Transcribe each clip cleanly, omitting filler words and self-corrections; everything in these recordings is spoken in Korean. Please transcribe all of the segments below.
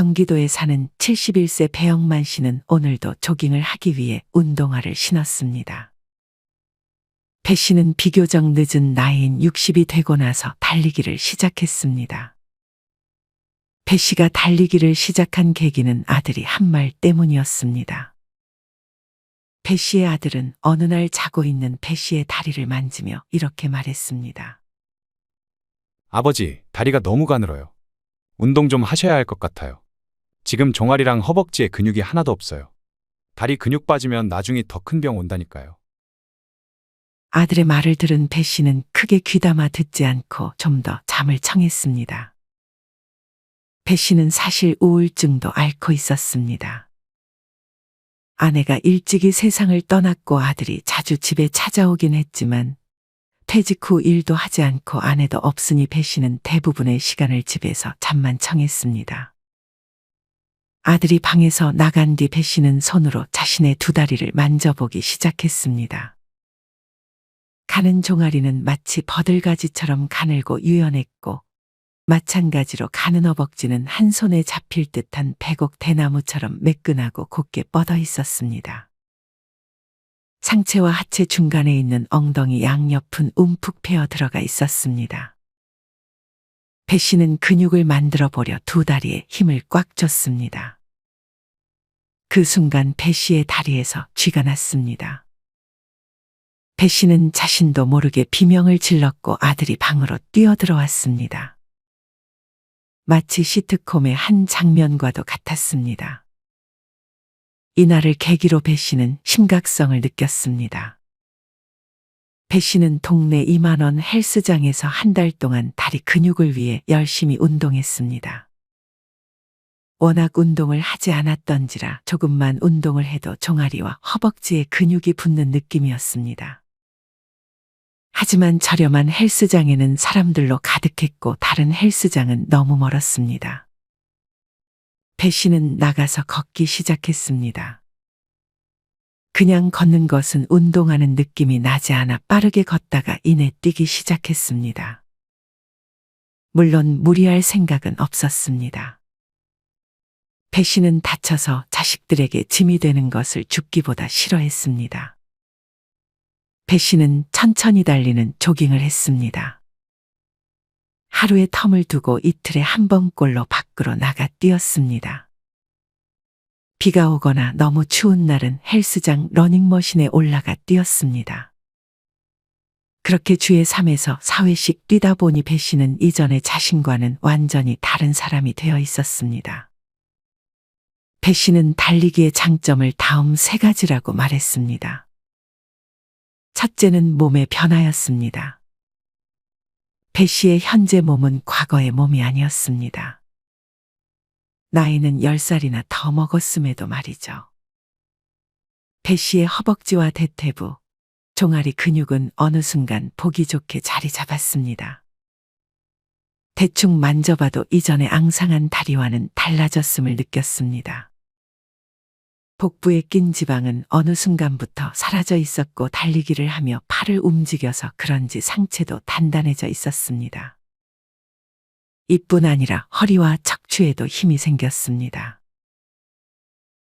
경기도에 사는 71세 배영만 씨는 오늘도 조깅을 하기 위해 운동화를 신었습니다. 배 씨는 비교적 늦은 나이인 60이 되고 나서 달리기를 시작했습니다. 배 씨가 달리기를 시작한 계기는 아들이 한 말 때문이었습니다. 배 씨의 아들은 어느 날 자고 있는 배 씨의 다리를 만지며 이렇게 말했습니다. 아버지, 다리가 너무 가늘어요. 운동 좀 하셔야 할 것 같아요. 지금 종아리랑 허벅지에 근육이 하나도 없어요. 다리 근육 빠지면 나중에 더 큰 병 온다니까요. 아들의 말을 들은 배 씨는 크게 귀담아 듣지 않고 좀 더 잠을 청했습니다. 배 씨는 사실 우울증도 앓고 있었습니다. 아내가 일찍이 세상을 떠났고 아들이 자주 집에 찾아오긴 했지만 퇴직 후 일도 하지 않고 아내도 없으니 배 씨는 대부분의 시간을 집에서 잠만 청했습니다. 아들이 방에서 나간 뒤 배 씨는 손으로 자신의 두 다리를 만져보기 시작했습니다. 가는 종아리는 마치 버들가지처럼 가늘고 유연했고 마찬가지로 가는 허벅지는 한 손에 잡힐 듯한 백옥 대나무처럼 매끈하고 곧게 뻗어 있었습니다. 상체와 하체 중간에 있는 엉덩이 양옆은 움푹 패어 들어가 있었습니다. 배 씨는 근육을 만들어 보려 두 다리에 힘을 꽉 줬습니다. 그 순간 배 씨의 다리에서 쥐가 났습니다. 배 씨는 자신도 모르게 비명을 질렀고 아들이 방으로 뛰어들어왔습니다. 마치 시트콤의 한 장면과도 같았습니다. 이날을 계기로 배 씨는 심각성을 느꼈습니다. 배 씨는 동네 2만 원 헬스장에서 한 달 동안 다리 근육을 위해 열심히 운동했습니다. 워낙 운동을 하지 않았던지라 조금만 운동을 해도 종아리와 허벅지에 근육이 붙는 느낌이었습니다. 하지만 저렴한 헬스장에는 사람들로 가득했고 다른 헬스장은 너무 멀었습니다. 배 씨는 나가서 걷기 시작했습니다. 그냥 걷는 것은 운동하는 느낌이 나지 않아 빠르게 걷다가 이내 뛰기 시작했습니다. 물론 무리할 생각은 없었습니다. 배 씨는 다쳐서 자식들에게 짐이 되는 것을 죽기보다 싫어했습니다. 배 씨는 천천히 달리는 조깅을 했습니다. 하루에 텀을 두고 이틀에 한 번꼴로 밖으로 나가 뛰었습니다. 비가 오거나 너무 추운 날은 헬스장 러닝머신에 올라가 뛰었습니다. 그렇게 주에 3에서 4회씩 뛰다 보니 배 씨는 이전의 자신과는 완전히 다른 사람이 되어 있었습니다. 배 씨는 달리기의 장점을 다음 3가지라고 말했습니다. 첫째는 몸의 변화였습니다. 배 씨의 현재 몸은 과거의 몸이 아니었습니다. 나이는 10살이나 더 먹었음에도 말이죠. 배 씨의 허벅지와 대퇴부, 종아리 근육은 어느 순간 보기 좋게 자리 잡았습니다. 대충 만져봐도 이전의 앙상한 다리와는 달라졌음을 느꼈습니다. 복부에 낀 지방은 어느 순간부터 사라져 있었고 달리기를 하며 팔을 움직여서 그런지 상체도 단단해져 있었습니다. 이뿐 아니라 허리와 척추에도 힘이 생겼습니다.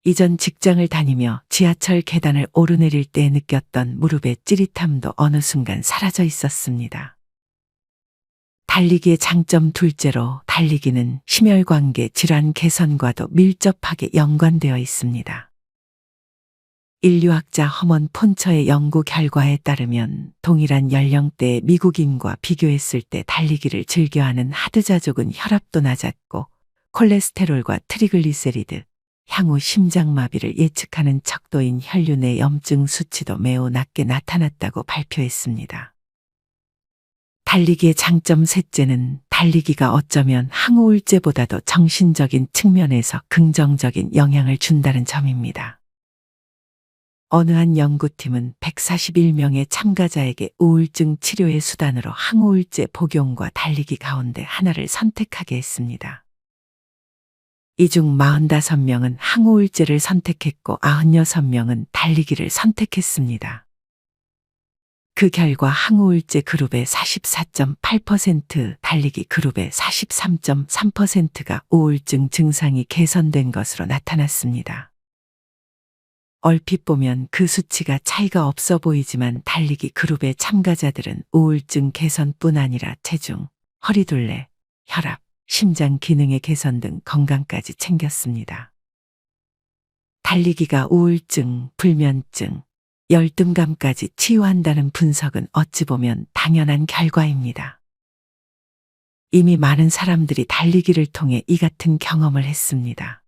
이전 직장을 다니며 지하철 계단을 오르내릴 때 느꼈던 무릎의 찌릿함도 어느 순간 사라져 있었습니다. 달리기의 장점 둘째로 달리기는 심혈관계 질환 개선과도 밀접하게 연관되어 있습니다. 인류학자 허먼 폰처의 연구 결과에 따르면 동일한 연령대의 미국인과 비교했을 때 달리기를 즐겨하는 하드자족은 혈압도 낮았고 콜레스테롤과 트리글리세리드, 향후 심장마비를 예측하는 척도인 혈류 내 염증 수치도 매우 낮게 나타났다고 발표했습니다. 달리기의 장점 셋째는 달리기가 어쩌면 항우울제보다도 정신적인 측면에서 긍정적인 영향을 준다는 점입니다. 어느 한 연구팀은 141명의 참가자에게 우울증 치료의 수단으로 항우울제 복용과 달리기 가운데 하나를 선택하게 했습니다. 이 중 45명은 항우울제를 선택했고 96명은 달리기를 선택했습니다. 그 결과 항우울제 그룹의 44.8%, 달리기 그룹의 43.3%가 우울증 증상이 개선된 것으로 나타났습니다. 얼핏 보면 그 수치가 차이가 없어 보이지만 달리기 그룹의 참가자들은 우울증 개선뿐 아니라 체중, 허리둘레, 혈압, 심장 기능의 개선 등 건강까지 챙겼습니다. 달리기가 우울증, 불면증, 열등감까지 치유한다는 분석은 어찌 보면 당연한 결과입니다. 이미 많은 사람들이 달리기를 통해 이 같은 경험을 했습니다.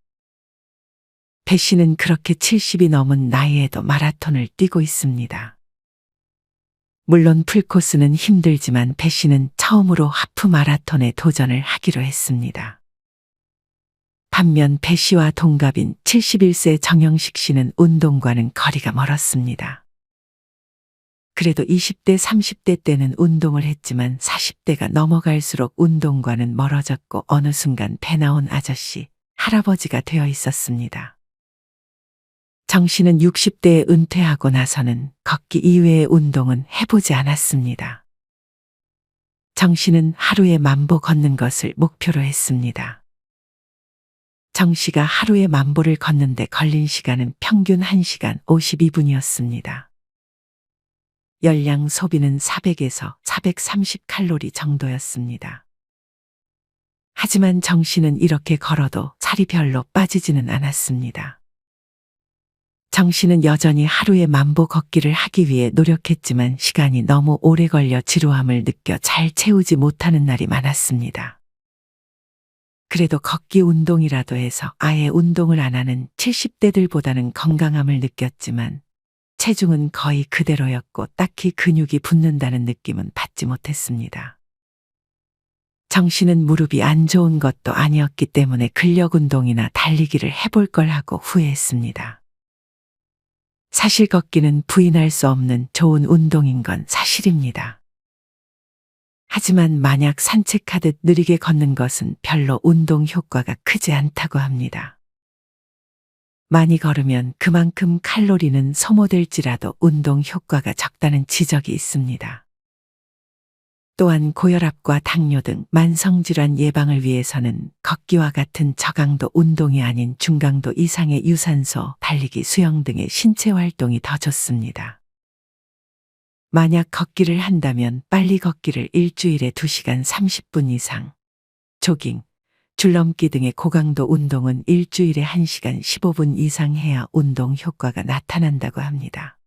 배 씨는 그렇게 70이 넘은 나이에도 마라톤을 뛰고 있습니다. 물론 풀코스는 힘들지만 배 씨는 처음으로 하프 마라톤에 도전을 하기로 했습니다. 반면 배 씨와 동갑인 71세 정영식 씨는 운동과는 거리가 멀었습니다. 그래도 20대, 30대 때는 운동을 했지만 40대가 넘어갈수록 운동과는 멀어졌고 어느 순간 배 나온 아저씨, 할아버지가 되어 있었습니다. 정 씨는 60대에 은퇴하고 나서는 걷기 이외의 운동은 해보지 않았습니다. 정 씨는 하루에 10,000보 걷는 것을 목표로 했습니다. 정 씨가 하루에 10,000보를 걷는데 걸린 시간은 평균 1시간 52분이었습니다. 열량 소비는 400에서 430칼로리 정도였습니다. 하지만 정 씨는 이렇게 걸어도 살이 별로 빠지지는 않았습니다. 정 씨는 여전히 하루에 10,000보 걷기를 하기 위해 노력했지만 시간이 너무 오래 걸려 지루함을 느껴 잘 채우지 못하는 날이 많았습니다. 그래도 걷기 운동이라도 해서 아예 운동을 안 하는 70대들보다는 건강함을 느꼈지만 체중은 거의 그대로였고 딱히 근육이 붙는다는 느낌은 받지 못했습니다. 정 씨는 무릎이 안 좋은 것도 아니었기 때문에 근력 운동이나 달리기를 해볼 걸 하고 후회했습니다. 사실 걷기는 부인할 수 없는 좋은 운동인 건 사실입니다. 하지만 만약 산책하듯 느리게 걷는 것은 별로 운동 효과가 크지 않다고 합니다. 많이 걸으면 그만큼 칼로리는 소모될지라도 운동 효과가 적다는 지적이 있습니다. 또한 고혈압과 당뇨 등 만성질환 예방을 위해서는 걷기와 같은 저강도 운동이 아닌 중강도 이상의 유산소, 달리기, 수영 등의 신체 활동이 더 좋습니다. 만약 걷기를 한다면 빨리 걷기를 일주일에 2시간 30분 이상, 조깅, 줄넘기 등의 고강도 운동은 일주일에 1시간 15분 이상 해야 운동 효과가 나타난다고 합니다.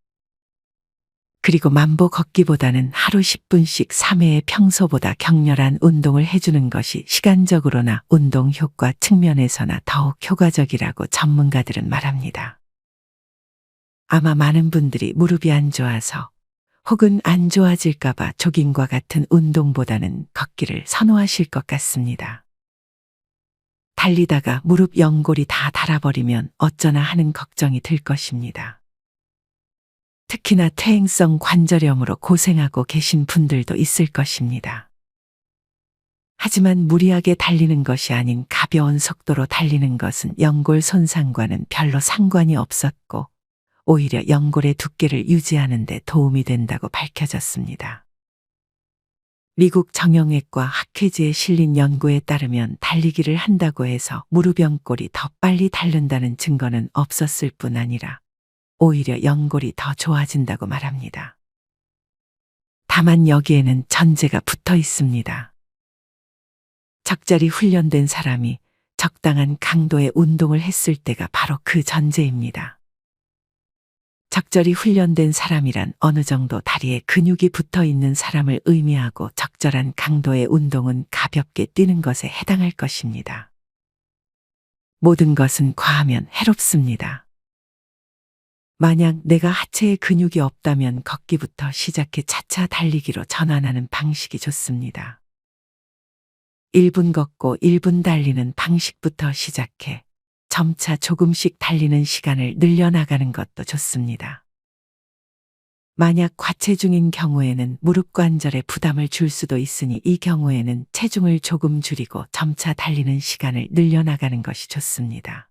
그리고 10,000보 걷기보다는 하루 10분씩 3회에 평소보다 격렬한 운동을 해주는 것이 시간적으로나 운동 효과 측면에서나 더욱 효과적이라고 전문가들은 말합니다. 아마 많은 분들이 무릎이 안 좋아서 혹은 안 좋아질까봐 조깅과 같은 운동보다는 걷기를 선호하실 것 같습니다. 달리다가 무릎 연골이 다 닳아버리면 어쩌나 하는 걱정이 들 것입니다. 특히나 퇴행성 관절염으로 고생하고 계신 분들도 있을 것입니다. 하지만 무리하게 달리는 것이 아닌 가벼운 속도로 달리는 것은 연골 손상과는 별로 상관이 없었고 오히려 연골의 두께를 유지하는 데 도움이 된다고 밝혀졌습니다. 미국 정형외과 학회지에 실린 연구에 따르면 달리기를 한다고 해서 무릎 연골이 더 빨리 닳는다는 증거는 없었을 뿐 아니라 오히려 연골이 더 좋아진다고 말합니다. 다만 여기에는 전제가 붙어 있습니다. 적절히 훈련된 사람이 적당한 강도의 운동을 했을 때가 바로 그 전제입니다. 적절히 훈련된 사람이란 어느 정도 다리에 근육이 붙어 있는 사람을 의미하고 적절한 강도의 운동은 가볍게 뛰는 것에 해당할 것입니다. 모든 것은 과하면 해롭습니다. 만약 내가 하체에 근육이 없다면 걷기부터 시작해 차차 달리기로 전환하는 방식이 좋습니다. 1분 걷고 1분 달리는 방식부터 시작해 점차 조금씩 달리는 시간을 늘려나가는 것도 좋습니다. 만약 과체중인 경우에는 무릎 관절에 부담을 줄 수도 있으니 이 경우에는 체중을 조금 줄이고 점차 달리는 시간을 늘려나가는 것이 좋습니다.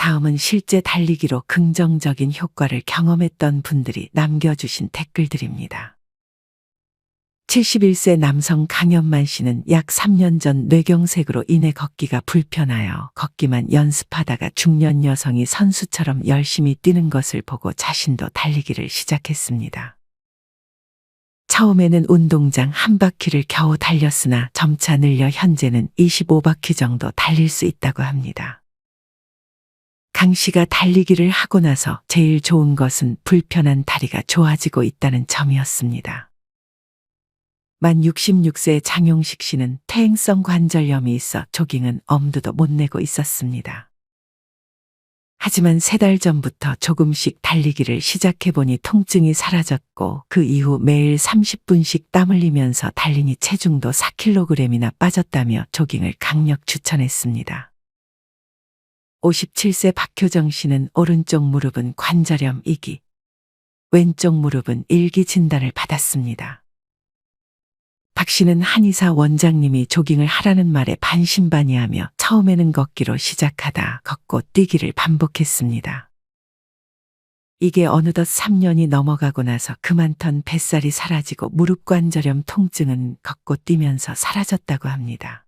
다음은 실제 달리기로 긍정적인 효과를 경험했던 분들이 남겨주신 댓글들입니다. 71세 남성 강현만 씨는 약 3년 전 뇌경색으로 인해 걷기가 불편하여 걷기만 연습하다가 중년 여성이 선수처럼 열심히 뛰는 것을 보고 자신도 달리기를 시작했습니다. 처음에는 운동장 한 바퀴를 겨우 달렸으나 점차 늘려 현재는 25바퀴 정도 달릴 수 있다고 합니다. 강 씨가 달리기를 하고 나서 제일 좋은 것은 불편한 다리가 좋아지고 있다는 점이었습니다. 만 66세 장용식 씨는 퇴행성 관절염이 있어 조깅은 엄두도 못 내고 있었습니다. 하지만 3달 전부터 조금씩 달리기를 시작해보니 통증이 사라졌고 그 이후 매일 30분씩 땀 흘리면서 달리니 체중도 4kg이나 빠졌다며 조깅을 강력 추천했습니다. 57세 박효정 씨는 오른쪽 무릎은 관절염 2기, 왼쪽 무릎은 1기 진단을 받았습니다. 박 씨는 한의사 원장님이 조깅을 하라는 말에 반신반의하며 처음에는 걷기로 시작하다 걷고 뛰기를 반복했습니다. 이게 어느덧 3년이 넘어가고 나서 그만던 뱃살이 사라지고 무릎 관절염 통증은 걷고 뛰면서 사라졌다고 합니다.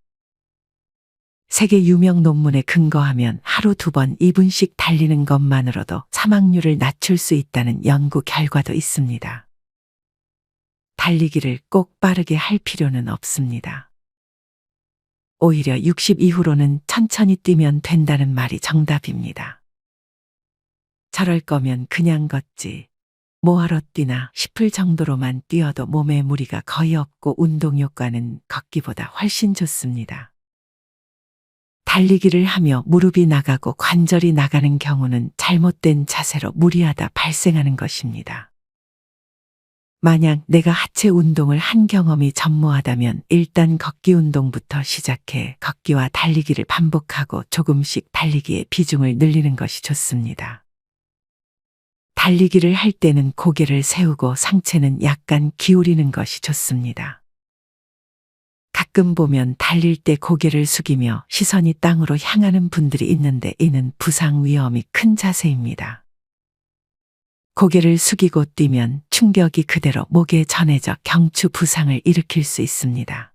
세계 유명 논문에 근거하면 하루 2번 2분씩 달리는 것만으로도 사망률을 낮출 수 있다는 연구 결과도 있습니다. 달리기를 꼭 빠르게 할 필요는 없습니다. 오히려 60 이후로는 천천히 뛰면 된다는 말이 정답입니다. 저럴 거면 그냥 걷지. 뭐하러 뛰나 싶을 정도로만 뛰어도 몸에 무리가 거의 없고 운동 효과는 걷기보다 훨씬 좋습니다. 달리기를 하며 무릎이 나가고 관절이 나가는 경우는 잘못된 자세로 무리하다 발생하는 것입니다. 만약 내가 하체 운동을 한 경험이 전무하다면 일단 걷기 운동부터 시작해 걷기와 달리기를 반복하고 조금씩 달리기의 비중을 늘리는 것이 좋습니다. 달리기를 할 때는 고개를 세우고 상체는 약간 기울이는 것이 좋습니다. 가끔 보면 달릴 때 고개를 숙이며 시선이 땅으로 향하는 분들이 있는데 이는 부상 위험이 큰 자세입니다. 고개를 숙이고 뛰면 충격이 그대로 목에 전해져 경추 부상을 일으킬 수 있습니다.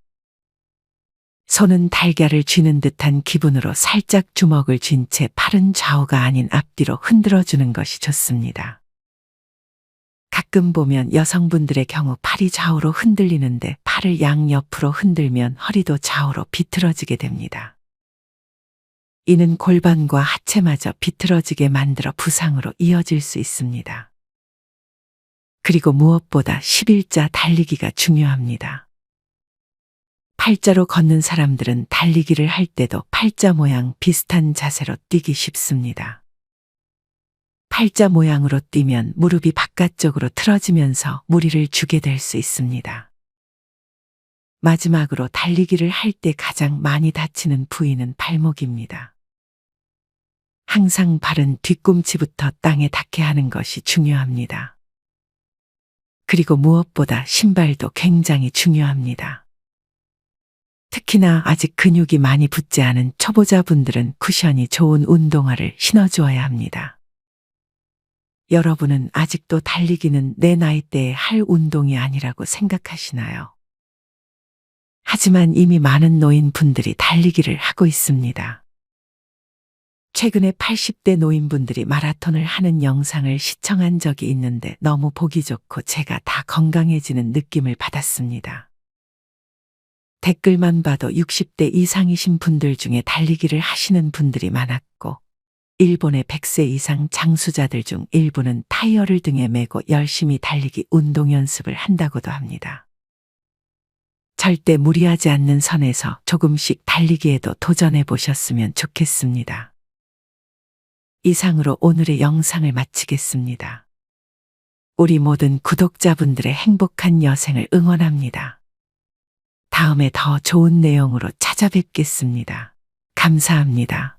손은 달걀을 쥐는 듯한 기분으로 살짝 주먹을 쥔 채 팔은 좌우가 아닌 앞뒤로 흔들어주는 것이 좋습니다. 가끔 보면 여성분들의 경우 팔이 좌우로 흔들리는데 팔을 양옆으로 흔들면 허리도 좌우로 비틀어지게 됩니다. 이는 골반과 하체마저 비틀어지게 만들어 부상으로 이어질 수 있습니다. 그리고 무엇보다 11자 달리기가 중요합니다. 팔자로 걷는 사람들은 달리기를 할 때도 팔자 모양 비슷한 자세로 뛰기 쉽습니다. 팔자 모양으로 뛰면 무릎이 바깥쪽으로 틀어지면서 무리를 주게 될 수 있습니다. 마지막으로 달리기를 할 때 가장 많이 다치는 부위는 발목입니다. 항상 발은 뒤꿈치부터 땅에 닿게 하는 것이 중요합니다. 그리고 무엇보다 신발도 굉장히 중요합니다. 특히나 아직 근육이 많이 붙지 않은 초보자분들은 쿠션이 좋은 운동화를 신어주어야 합니다. 여러분은 아직도 달리기는 내 나이대에 할 운동이 아니라고 생각하시나요? 하지만 이미 많은 노인분들이 달리기를 하고 있습니다. 최근에 80대 노인분들이 마라톤을 하는 영상을 시청한 적이 있는데 너무 보기 좋고 제가 다 건강해지는 느낌을 받았습니다. 댓글만 봐도 60대 이상이신 분들 중에 달리기를 하시는 분들이 많았고 일본의 100세 이상 장수자들 중 일부는 타이어를 등에 메고 열심히 달리기 운동 연습을 한다고도 합니다. 절대 무리하지 않는 선에서 조금씩 달리기에도 도전해 보셨으면 좋겠습니다. 이상으로 오늘의 영상을 마치겠습니다. 우리 모든 구독자분들의 행복한 여생을 응원합니다. 다음에 더 좋은 내용으로 찾아뵙겠습니다. 감사합니다.